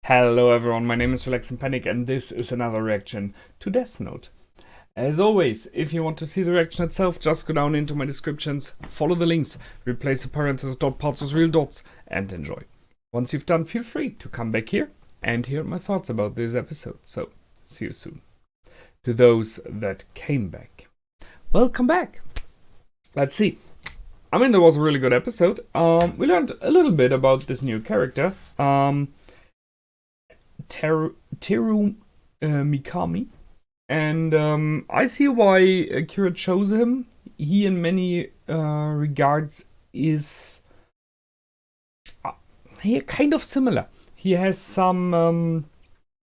Hello everyone, my name is Relax and Panic and this is another reaction to Death Note. As always, if you want to see the reaction itself, just go down into my descriptions, follow the links, replace the parentheses dot parts with real dots, and enjoy. Once you've done, feel free to come back here and hear my thoughts about this episode. So, see you soon. To those that came back, welcome back. Let's see. I mean, there was a really good episode. We learned a little bit about this new character. Teru Mikami, and I see why Akira chose him. He, in many regards, is kind of similar. He has some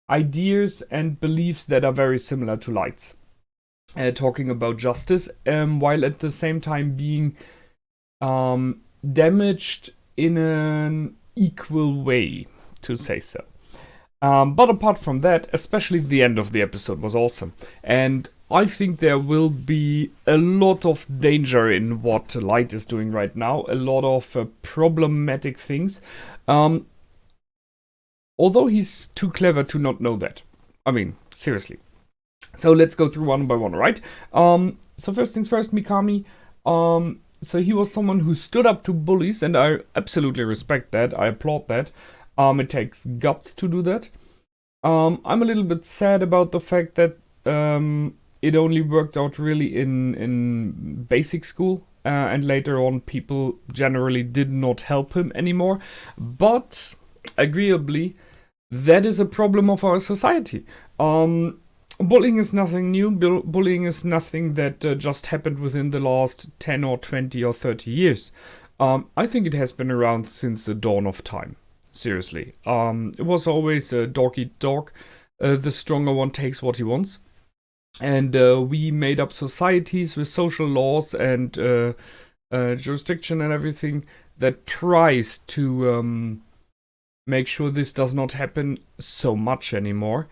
ideas and beliefs that are very similar to Light's. Talking about justice, while at the same time being damaged in an equal way, to say so. But apart from that, especially the end of the episode was awesome. And I think there will be a lot of danger in what Light is doing right now. A lot of problematic things. Although he's too clever to not know that. I mean, seriously. So let's go through one by one, right? So first things first, Mikami. So he was someone who stood up to bullies, and I absolutely respect that. I applaud that. It takes guts to do that. I'm a little bit sad about the fact that it only worked out really in basic school, and later on people generally did not help him anymore. But agreeably, that is a problem of our society. Bullying is nothing new. Bullying is nothing that just happened within the last 10 or 20 or 30 years. I think it has been around since the dawn of time. Seriously. It was always a dog eat dog. The stronger one takes what he wants. And we made up societies with social laws and jurisdiction and everything that tries to make sure this does not happen so much anymore.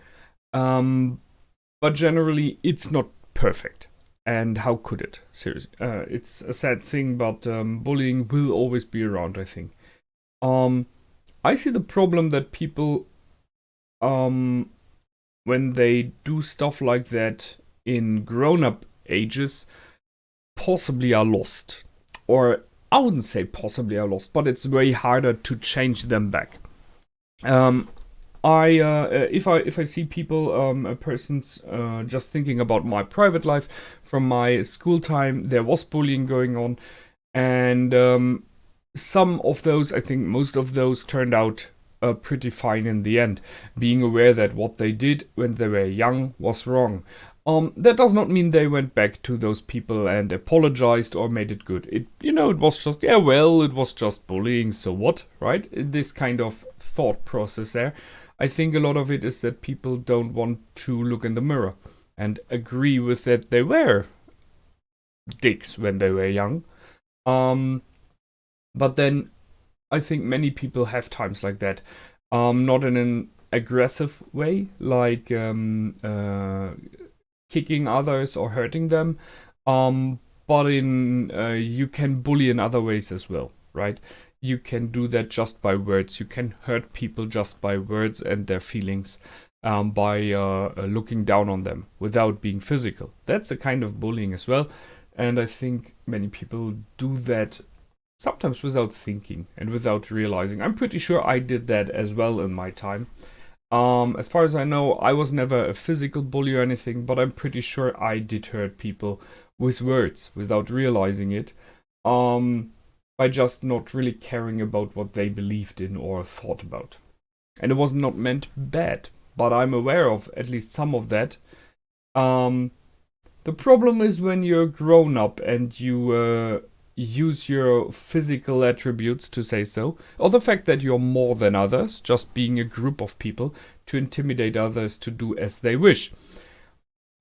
But generally, it's not perfect. And how could it? Seriously. It's a sad thing, but bullying will always be around, I think. I see the problem that people, when they do stuff like that in grown-up ages, possibly are lost. Or, I wouldn't say possibly are lost, but it's way harder to change them back. If I see people, persons, just thinking about my private life from my school time, there was bullying going on, and some of those, I think most of those, turned out pretty fine in the end, being aware that what they did when they were young was wrong. That does not mean they went back to those people and apologized or made it good. It was just, it was just bullying, so what, right? This kind of thought process there. I think a lot of it is that people don't want to look in the mirror and agree with that they were dicks when they were young. But then I think many people have times like that. Not in an aggressive way, like kicking others or hurting them. But you can bully in other ways as well, right? You can do that just by words. You can hurt people just by words and their feelings, by looking down on them without being physical. That's a kind of bullying as well. And I think many people do that sometimes without thinking and without realizing. I'm pretty sure I did that as well in my time. As far as I know, I was never a physical bully or anything, but I'm pretty sure I did hurt people with words without realizing it. By just not really caring about what they believed in or thought about. And it was not meant bad, but I'm aware of at least some of that. The problem is when you're grown up and you use your physical attributes, to say so, or the fact that you're more than others, just being a group of people, to intimidate others to do as they wish.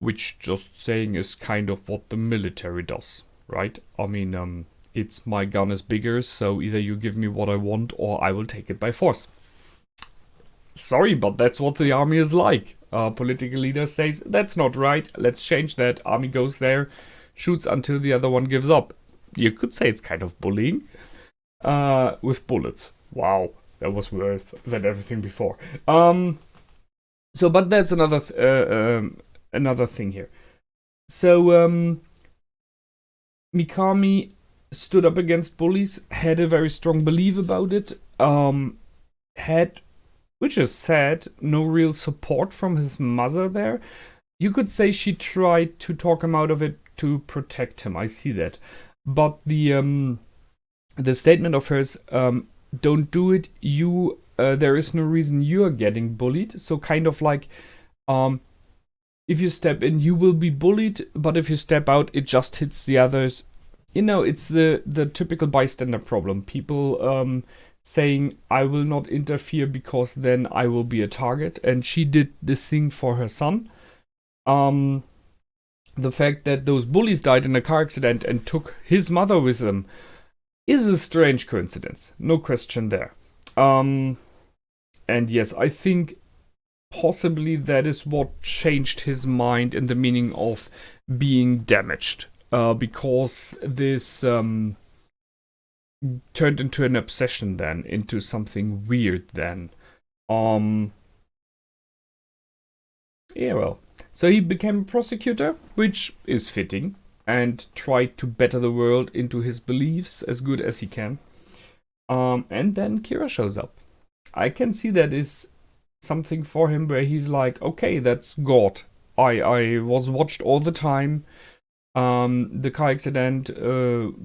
Which, just saying, is kind of what the military does, right? I mean, it's my gun is bigger, so either you give me what I want or I will take it by force. Sorry, but that's what the army is like. Political leader says, that's not right, let's change that. Army goes there, shoots until the other one gives up. You could say it's kind of bullying. With bullets. Wow. that was worse than everything before. So, but that's another thing here. So, Mikami stood up against bullies, had a very strong belief about it, had, which is sad, no real support from his mother there. You could say she tried to talk him out of it to protect him. I see that. But the statement of hers, don't do it, there is no reason you're getting bullied. So kind of like, if you step in, you will be bullied, but if you step out, it just hits the others. You know, it's the typical bystander problem. People saying, I will not interfere because then I will be a target. And she did this thing for her son. The fact that those bullies died in a car accident and took his mother with them is a strange coincidence. No question there. And yes, I think possibly that is what changed his mind in the meaning of being damaged. Because this turned into an obsession then, into something weird then. Yeah, well. So he became a prosecutor, which is fitting, and tried to better the world into his beliefs as good as he can. And then Kira shows up. I can see that is something for him where he's like, okay, that's God. I was watched all the time. The car accident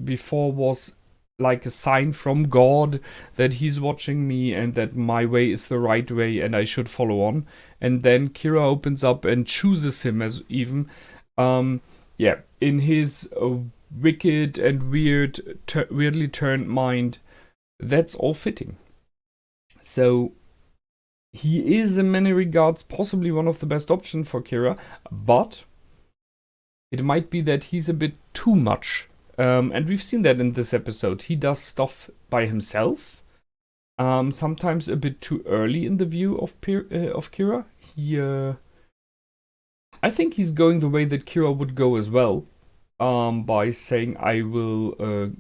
before was like a sign from God that he's watching me and that my way is the right way and I should follow on. And then Kira opens up and chooses him as even, in his wicked and weirdly turned mind. That's all fitting. So he is in many regards possibly one of the best options for Kira, but it might be that he's a bit too much. And we've seen that in this episode. He does stuff by himself. Sometimes a bit too early in the view of Kira. I think he's going the way that Kira would go as well. By saying, I will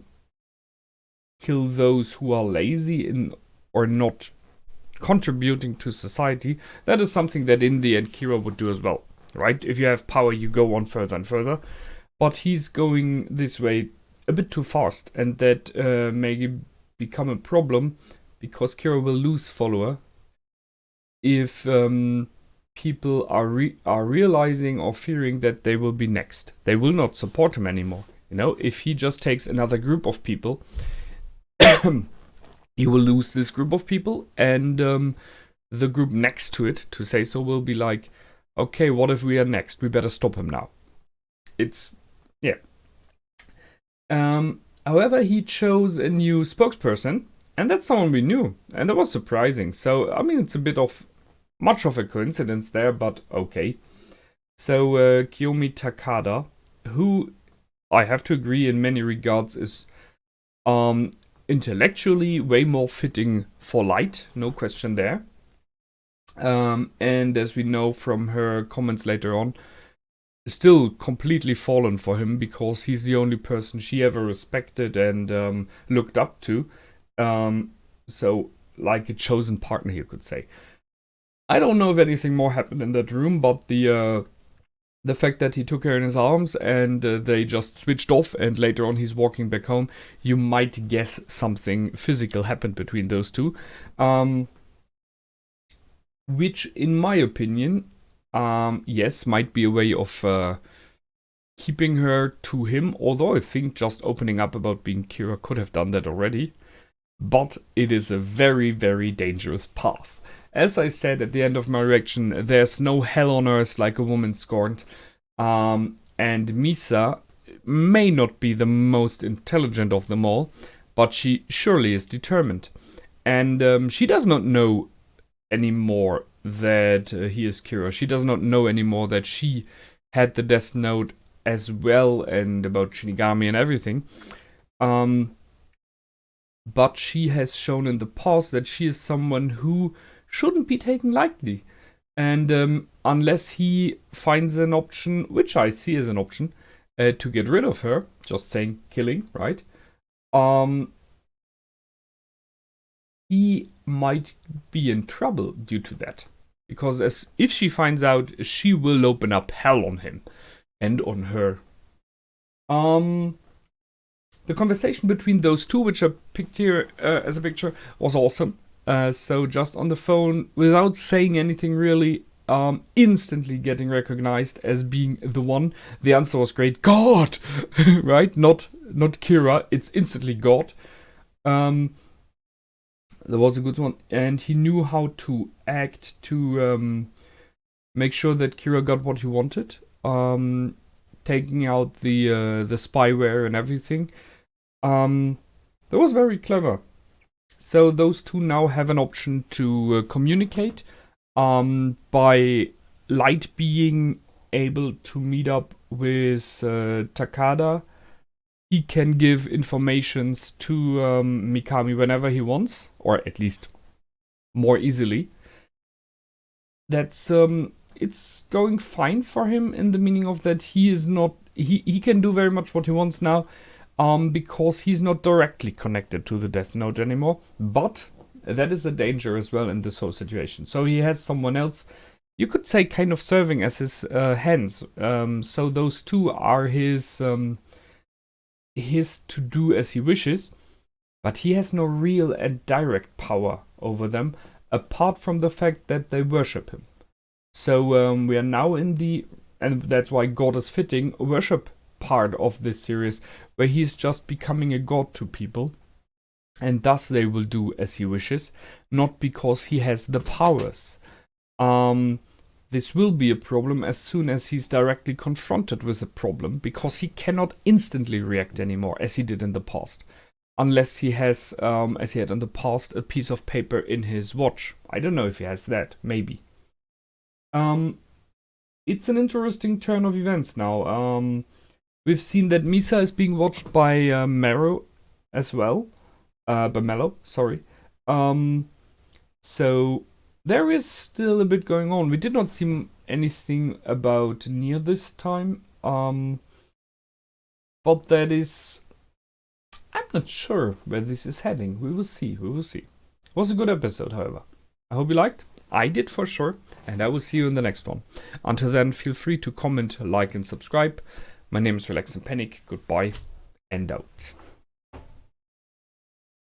kill those who are lazy or not contributing to society. That is something that in the end Kira would do as well. Right? If you have power, you go on further and further. But he's going this way a bit too fast. And that may become a problem because Kira will lose follower if people are realizing or fearing that they will be next. They will not support him anymore. You know, if he just takes another group of people, you will lose this group of people. And the group next to it, to say so, will be like, okay, what if we are next? We better stop him now. Yeah. However, he chose a new spokesperson, and that's someone we knew, and that was surprising. So, I mean, it's a bit of much of a coincidence there, but okay. So, Kiyomi Takada, who I have to agree in many regards is intellectually way more fitting for Light, no question there. And as we know from her comments later on, still completely fallen for him because he's the only person she ever respected and looked up to. So, like a chosen partner, you could say. I don't know if anything more happened in that room, but the fact that he took her in his arms and they just switched off and later on he's walking back home, you might guess something physical happened between those two. Which, in my opinion, yes, might be a way of keeping her to him, although I think just opening up about being Kira could have done that already. But it is a very, very dangerous path. As I said at the end of my reaction, there's no hell on earth like a woman scorned. And Misa may not be the most intelligent of them all, but she surely is determined. And she does not know anymore that he is Kira. She does not know anymore that she had the Death Note as well and about Shinigami and everything. But she has shown in the past that she is someone who shouldn't be taken lightly. And unless he finds an option, which I see as an option, to get rid of her, just saying killing, right? he might be in trouble due to that. Because if she finds out, she will open up hell on him and on her. The conversation between those two, which are picked here as a picture, was awesome. So just on the phone, without saying anything really, instantly getting recognized as being the one. The answer was great. God! Right? Not Kira. It's instantly God. That was a good one. And he knew how to act to make sure that Kira got what he wanted. Taking out the spyware and everything. That was very clever. So those two now have an option to communicate by Light being able to meet up with Takada. He can give informations to Mikami whenever he wants, or at least more easily. That's it's going fine for him in the meaning of that he is not he can do very much what he wants now, because he's not directly connected to the Death Note anymore. But that is a danger as well in this whole situation. So he has someone else, you could say, kind of serving as his hands. So those two are his to do as he wishes, but he has no real and direct power over them, apart from the fact that they worship him. So we are now in the, and that's why God is fitting, worship part of this series, where he is just becoming a god to people, and thus they will do as he wishes, not because he has the powers. This will be a problem as soon as he's directly confronted with a problem, because he cannot instantly react anymore as he did in the past. Unless he has, as he had in the past, a piece of paper in his watch. I don't know if he has that, maybe. It's an interesting turn of events now. We've seen that Misa is being watched by Mero as well. By Mello, sorry. So there is still a bit going on. We did not see anything about Nier this time. But that is... I'm not sure where this is heading. We will see. It was a good episode, however. I hope you liked. I did for sure. And I will see you in the next one. Until then, feel free to comment, like, and subscribe. My name is Relax and Panic. Goodbye and out.